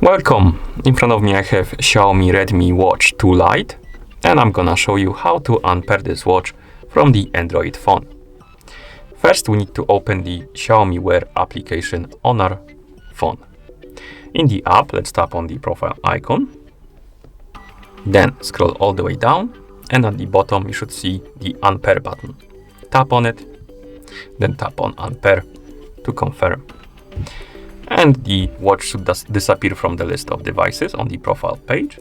Welcome! In front of me I have Xiaomi Redmi Watch 2 Lite, and I'm gonna show you how to unpair this watch from the Android phone. First we need to open the Xiaomi Wear application on our phone. In the app, let's tap on the profile icon, then scroll all the way down, and at the bottom you should see the Unpair button. Tap on it, then tap on Unpair to confirm. And the watch should disappear from the list of devices on the profile page.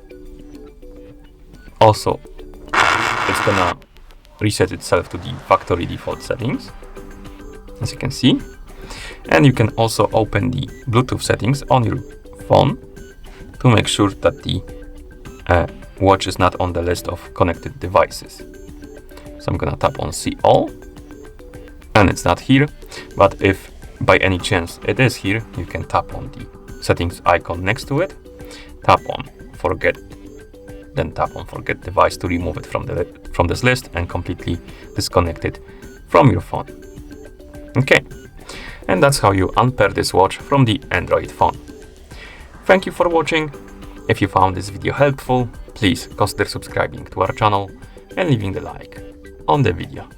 Also, it's gonna reset itself to the factory default settings, as you can see. And you can also open the Bluetooth settings on your phone to make sure that the watch is not on the list of connected devices. So I'm gonna tap on See All, and it's not here, but if by any chance it is here, you can tap on the settings icon next to it, tap on Forget, then tap on Forget Device to remove it from this list and completely disconnect it from your phone. Okay, and that's how you unpair this watch from the Android phone. Thank you for watching. If you found this video helpful, please consider subscribing to our channel and leaving a like on the video.